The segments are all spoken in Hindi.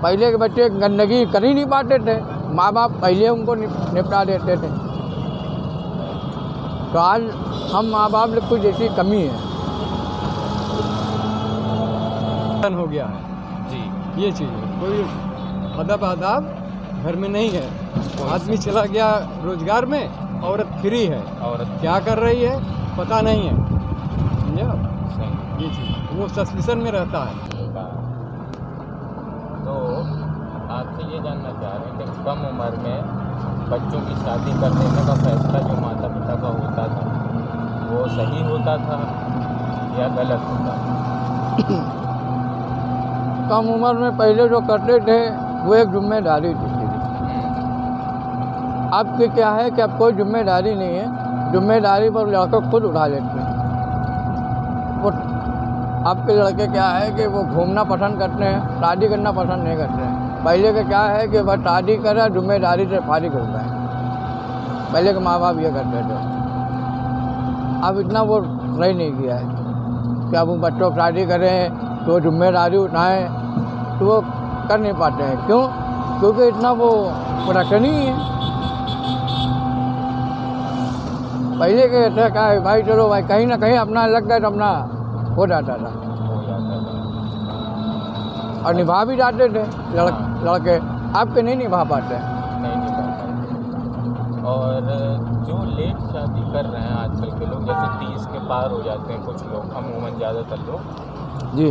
पहले के बच्चे गंदगी कर ही नहीं पाते थे, माँ बाप पहले उनको निपटा देते थे। तो आज हम माँ बाप में कुछ ऐसी कमी है। हो गया है जी, ये चीज़ है। कोई आदाब घर में नहीं है। आदमी चला गया रोजगार में, औरत फ्री है, औरत क्या कर रही है पता नहीं है, समझे आप? ये चीज़ वो सस्पिशन में रहता है। तो आपसे ये जानना चाह रहे हैं कि कम उम्र में बच्चों की शादी कर देने का फैसला जो माता पिता का होता था वो सही होता था या गलत होता था? कम उम्र में पहले जो करते थे वो एक जिम्मेदारी थी। अब के क्या है कि अब कोई जिम्मेदारी नहीं है, जिम्मेदारी पर लड़के खुद उठा लेते हैं। वो अब के लड़के क्या है कि वो घूमना पसंद करते हैं, शादी करना पसंद नहीं करते हैं। पहले के क्या है कि बस शादी करा, जिम्मेदारी से फारिग हो गए। पहले के माँ बाप ये करते थे, अब इतना वो रह नहीं गया है कि अब उन बच्चों को शादी करें तो जिम्मेदारी उठाएं, तो वो कर नहीं पाते हैं। क्यों? क्योंकि इतना वो प्रोडक्शन ही है। पहले के ऐसा क्या है भाई, चलो भाई कहीं ना कहीं अपना लग गए तो अपना हो जाता था और निभा भी जाते थे लड़के। अब के नहीं निभा पाते, नहीं निभा पाते। और जो लेट शादी कर रहे हैं आजकल के लोग, जैसे 30 के पार हो जाते हैं कुछ लोग, अमूमन ज़्यादातर लोग जी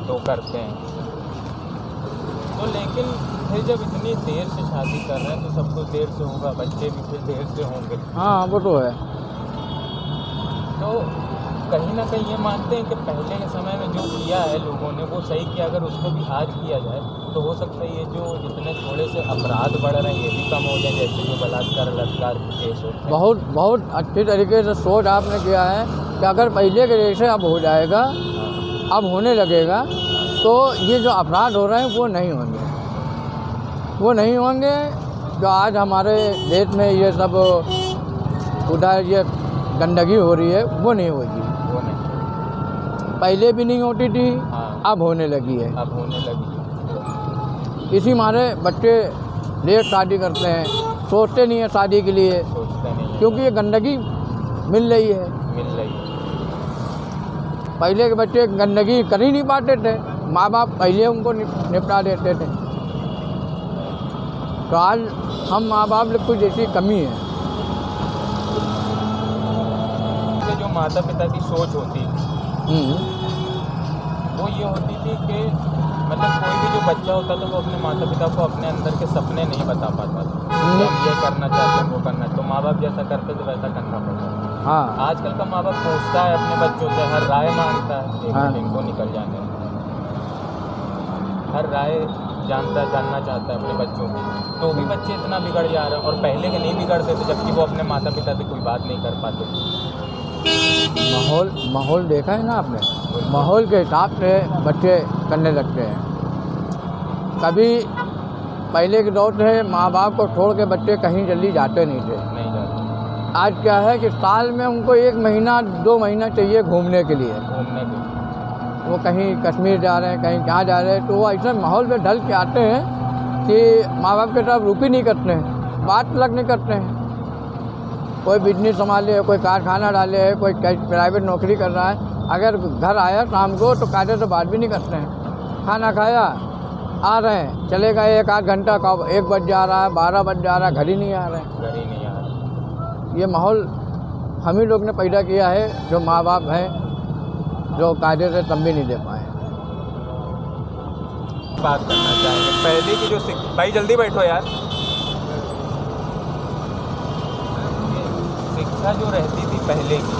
तो करते हैं। तो लेकिन फिर जब इतनी देर से शादी कर रहे हैं तो सब कुछ देर से होगा, बच्चे भी फिर देर से होंगे। हाँ वो तो है। तो कहीं ना कहीं ये मानते हैं कि पहले के समय में जो किया है लोगों ने वो सही किया, अगर उसको भी आज किया जाए तो हो सकता है ये जो इतने थोड़े से अपराध बढ़ रहे हैं ये भी कम हो जाए, जैसे जो बलात्कार के केस होते हैं। बहुत अच्छे तरीके से सोच आपने किया है कि अगर पहले के जैसे अब हो जाएगा, अब होने लगेगा, तो ये जो अपराध हो रहे हैं वो नहीं होंगे। जो आज हमारे देश में ये सब उधर ये गंदगी हो रही है वो नहीं होगी। पहले भी नहीं होती थी, अब होने लगी है। अब होने लगी है। इसी मारे बच्चे लेट शादी करते हैं, सोचते नहीं है शादी के लिए, सोचते नहीं, क्योंकि ये गंदगी मिल रही है। पहले के बच्चे गंदगी कर ही नहीं पाते थे, माँ बाप पहले उनको निपटा देते थे। तो आज हम माँ बाप में कुछ ऐसी कमी है। जो माता पिता की सोच होती थी वो ये होती थी कि मतलब कोई भी जो बच्चा होता था वो अपने माता पिता को अपने अंदर के सपने नहीं बता पाता था। हम ये करना चाहते हैं, वो करना, तो माँ बाप जैसा करते तो वैसा करना पड़ता है। हाँ, आजकल का माँ बाप पूछता है अपने बच्चों से, हर राय मांगता है। हाँ। इनको निकल जाने, हर राय जानना चाहता है अपने बच्चों की, तो भी बच्चे इतना बिगड़ जा रहे हैं। और पहले के नहीं बिगड़ते थे, जबकि वो अपने माता पिता से कोई बात नहीं कर पाते। माहौल देखा है ना आपने, माहौल के हिसाब से बच्चे करने लगते हैं। कभी पहले के दौर से माँ बाप को छोड़ के बच्चे कहीं जल्दी जाते नहीं थे। नहीं जाते। आज क्या है कि साल में उनको 1 महीना 2 महीना चाहिए घूमने के लिए। वो कहीं कश्मीर जा रहे हैं, कहीं कहाँ जा रहे हैं, तो वो ऐसे माहौल में ढल के आते हैं कि माँ बाप के साथ रुक ही नहीं करते हैं, बात तक नहीं करते हैं। कोई बिजनेस संभाले, कोई कारखाना डाले है, कोई प्राइवेट नौकरी कर रहा है, अगर घर आया शाम को तो कायदे से बात भी नहीं करते हैं। खाना खाया, आ रहे हैं, चले गए 1 आध घंटा, 1 बज जा रहा है, 12 बज जा रहा है, घर ही नहीं आ रहे हैं। ये माहौल हम ही लोग ने पैदा किया है, जो माँ बाप हैं जो कायदे से तंबी नहीं दे पाए। बात करना चाहेंगे पहले की जो भाई जल्दी बैठो यार, शिक्षा जो रहती थी पहले की,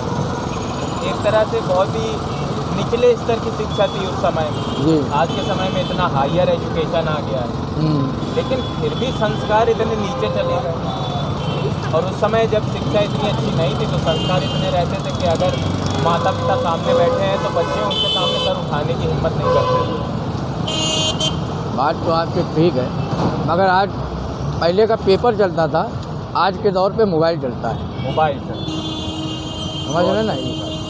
एक तरह से बहुत ही निचले स्तर की शिक्षा थी उस समय में। आज के समय में इतना हायर एजुकेशन आ गया है, लेकिन फिर भी संस्कार इतने नीचे चले गए। और उस समय जब शिक्षा इतनी अच्छी नहीं थी तो संस्कार इतने रहते थे कि अगर माता पिता सामने बैठे हैं तो बच्चे उनके सामने सर उठाने की हिम्मत नहीं करते। बात तो आपकी ठीक है, मगर आज पहले का पेपर चलता था, आज के दौर पे मोबाइल चलता है। मोबाइल समझ रहे ना,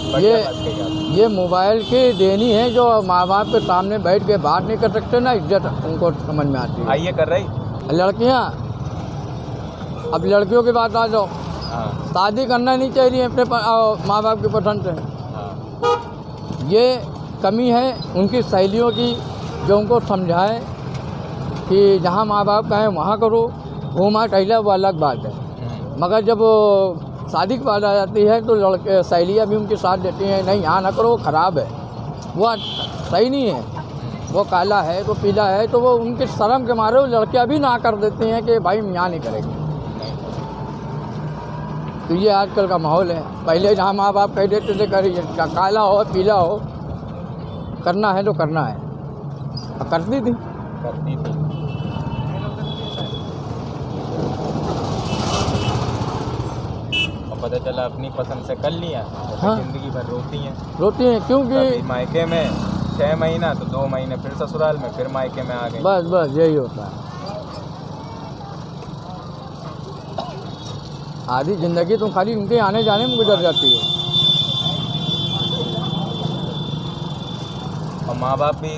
बढ़िया बात कही आपने। ये मोबाइल की देनी है जो माँ बाप के सामने बैठ के बात नहीं कर सकते ना, इज्जत उनको समझ में आती है। आइए कर रही लड़कियाँ, अब लड़कियों की बात आ जाओ, हाँ शादी करना नहीं चाहिए अपने माँ बाप की पसंद से। हाँ ये कमी है उनकी सहेलियों की, जो उनको समझाए कि जहाँ माँ बाप कहें वहाँ करो, घूमा टहला वो अलग बात है। मगर जब शादी की बात आ जाती है तो लड़के सहेलियाँ भी उनके साथ देती हैं, नहीं यहाँ ना करो, वो ख़राब है, वो सही नहीं है, वो काला है तो पीला है, तो वो उनके शर्म के मारे वो लड़कियाँ भी ना कर देती हैं कि भाई यहाँ नहीं करेंगे। तो ये आजकल का माहौल है। पहले जहाँ माँ बाप कह देते थे करिए, काला हो पीला हो, करना है तो करना है, और करती थी। और पता चला अपनी पसंद से कर लिया, हाँ। जिंदगी भर रोती हैं क्योंकि कभी मायके में 6 महीना तो 2 महीने फिर ससुराल में, फिर मायके में आ गए। बस यही होता है। आधी ज़िंदगी तो खाली उनके आने जाने में गुजर जाती है। और माँ बाप भी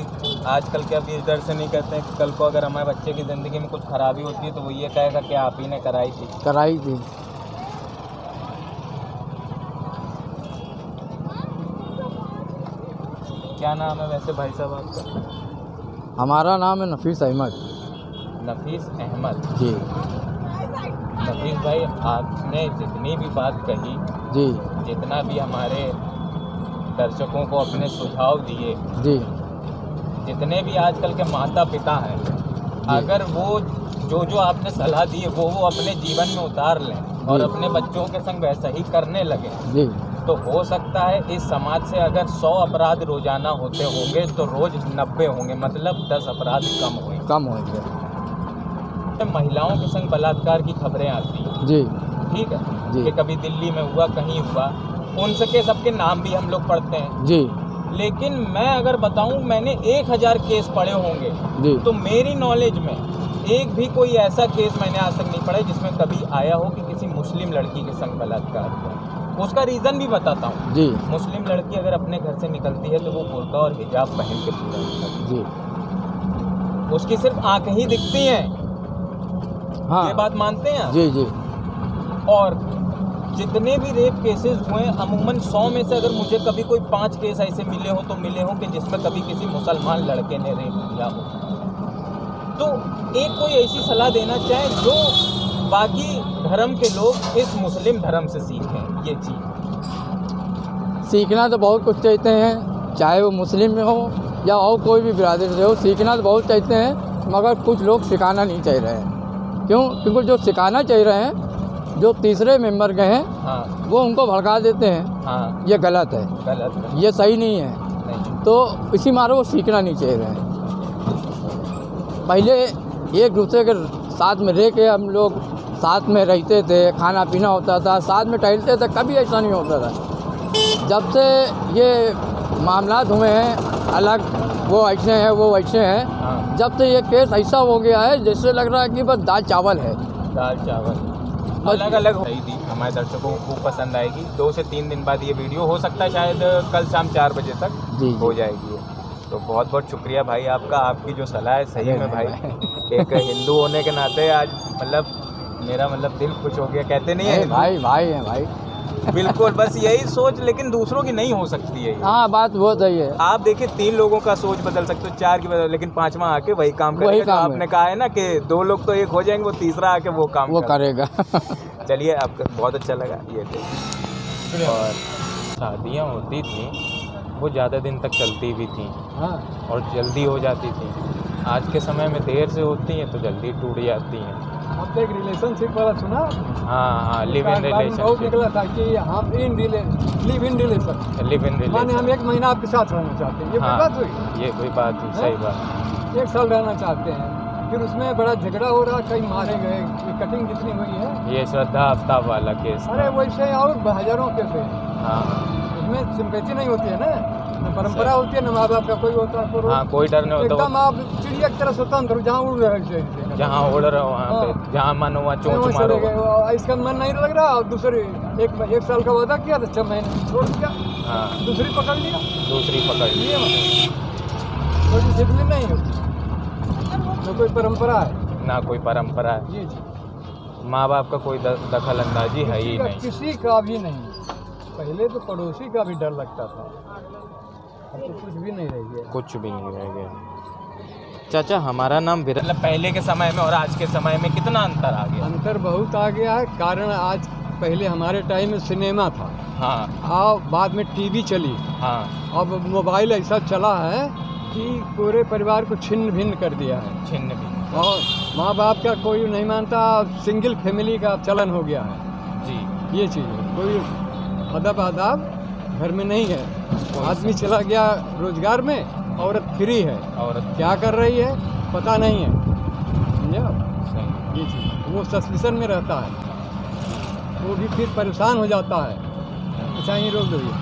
आजकल के अभी इस डर से नहीं कहते हैं कि कल को अगर हमारे बच्चे की ज़िंदगी में कुछ खराबी होती है तो वो ये कहेगा कि आप ही ने कराई थी। क्या नाम है वैसे भाई साहब आपका? हमारा नाम है नफीस अहमद। नफीस अहमद जी। नफीस भाई, आपने जितनी भी बात कही, जी जितना भी हमारे दर्शकों को अपने सुझाव दिए, जी जितने भी आजकल के माता पिता हैं, अगर वो जो आपने सलाह दी है वो अपने जीवन में उतार लें और अपने बच्चों के संग वैसा ही करने लगे जी, तो हो सकता है इस समाज से अगर 100 अपराध रोजाना होते होंगे तो रोज 90 होंगे, मतलब 10 अपराध कम होंगे। महिलाओं के संग बलात्कार की खबरें आती हैं जी, ठीक है जी। कि कभी दिल्ली में हुआ, कहीं हुआ, उन सबके नाम भी हम लोग पढ़ते हैं जी लेकिन मैं अगर बताऊं मैंने 1000 केस पढ़े होंगे जी, तो मेरी नॉलेज में एक भी कोई ऐसा केस मैंने आज तक नहीं पढ़ा जिसमें कभी आया हो कि किसी मुस्लिम लड़की के संग बलात्कार हुआ। उसका रीज़न भी बताता हूँ जी। मुस्लिम लड़की अगर अपने घर से निकलती है तो वो बुर्का और हिजाब पहन के पूरा निकलती जी, है, उसकी सिर्फ आंखें ही दिखती हैं। हाँ, ये बात मानते हैं आप? जी जी। और जितने भी रेप केसेस हुए हैं अमूमन 100 में से अगर मुझे कभी कोई 5 केस ऐसे मिले हो कि जिसमें कभी किसी मुसलमान लड़के ने रेप किया हो। तो एक कोई ऐसी सलाह देना चाहे जो बाकी धर्म के लोग इस मुस्लिम धर्म से सीखें ये चीज़। सीखना तो बहुत कुछ चाहते हैं, चाहे वो मुस्लिम में हो या और कोई भी बिरादरी से हो, सीखना तो बहुत चाहते हैं मगर कुछ लोग सिखाना नहीं चाह रहे हैं। क्यों? क्योंकि जो सिखाना चाह रहे हैं, जो तीसरे मेंबर के हैं, हाँ, वो उनको भड़का देते हैं। हाँ, ये गलत है, ये सही नहीं है। नहीं। तो इसी मारे वो सीखना नहीं चाह रहे हैं। पहले एक दूसरे के साथ में रह के हम लोग साथ में रहते थे, खाना पीना होता था, साथ में टहलते थे, कभी ऐसा नहीं होता था। जब से ये मामलात हुए हैं अलग, वो ऐसे हैं वो वैसे हैं, हाँ, जब से ये केस ऐसा हो गया है जैसे लग रहा है कि बस दाल चावल है। दाल चावल अलग अलग सही थी, हमारे दर्शकों को खूब पसंद आएगी। 2 से 3 दिन बाद ये वीडियो हो सकता है शायद कल शाम 4 बजे तक जी, हो जाएगी। तो बहुत बहुत शुक्रिया भाई आपका, आपकी जो सलाह है सही में भाई एक हिंदू होने के नाते आज मेरा दिल खुश हो गया। कहते नहीं है भाई भाई है भाई। बिल्कुल, बस यही सोच लेकिन दूसरों की नहीं हो सकती है। हाँ, बात वो सही है। आप देखिए 3 लोगों का सोच बदल सकते हो, 4 की बदल, लेकिन 5वां आके वही काम करेगा। जो आपने कहा है ना कि 2 लोग तो एक हो जाएंगे, वो तीसरा आके वो काम करेगा। चलिए, आपका बहुत अच्छा लगा ये देखिए। और शादियाँ होती थी वो ज़्यादा दिन तक चलती भी थी, हाँ, और जल्दी हो जाती थी। आज के समय में देर से होती हैं तो जल्दी टूट जाती हैं। आपने एक रिलेशनशिप वाला सुना? हाँ, लिव इन बहुत निकला था कि हम लिव इन रिलेशन माने हम 1 महीना आपके साथ रहना चाहते हैं। ये कोई बात हुई? ये कोई बात हुई, सही बात। 1 साल रहना चाहते हैं, फिर उसमें बड़ा झगड़ा हो रहा, कहीं मारे गए, कटिंग जितनी हुई है। ये श्रद्धा आफ्ताब वाला केस। अरे वैसे और हजारों केस है। हाँ, उसमें सिंपैथी नहीं होती है ना, परंपरा होती है ना, माँ बाप का कोई होता है। हाँ, कोई डर नहीं होता। एकदम आप चिड़िया की तरह स्वतंत्र, जहाँ उड़ रहे हैं, जहाँ उड़ रहे हो वहाँ पे, जहाँ मन हुआ चोंच मारो। इसका मन नहीं लग रहा, और दूसरे 1 साल का वादा किया तो 6 महीने छोड़ दिया। हाँ दूसरी पकड़ लिया, दूसरी पकड़ ली। ये मतलब कोई डिसिप्लिन नहीं होती, तो कोई परंपरा है ना कोई परंपरा है, ये चीज माँ बाप का कोई दखल अंदाजी है ही नहीं। किसी का भी नहीं। पहले तो पड़ोसी का भी डर लगता था, अब तो कुछ भी नहीं रह गया। कुछ भी नहीं रह गया। चाचा हमारा नाम मतलब पहले के समय में और आज के समय में कितना अंतर आ गया? अंतर बहुत आ गया है। कारण आज पहले हमारे टाइम में सिनेमा था, हाँ और बाद में टीवी चली, हाँ अब मोबाइल ऐसा चला है कि पूरे परिवार को छिन्न भिन्न कर दिया है। छिन्न भी। और माँ बाप का कोई नहीं मानता, सिंगल फैमिली का चलन हो गया है जी। ये चीज़ है। कोई अदब आदाब घर में नहीं है। आदमी चला गया रोजगार में, औरत फ्री है, औरत क्या कर रही है पता नहीं है, समझा? सही। ये चीज़ वो सस्पेंशन में रहता है, वो भी फिर परेशान हो जाता है। अच्छा, ये रोक दो ये।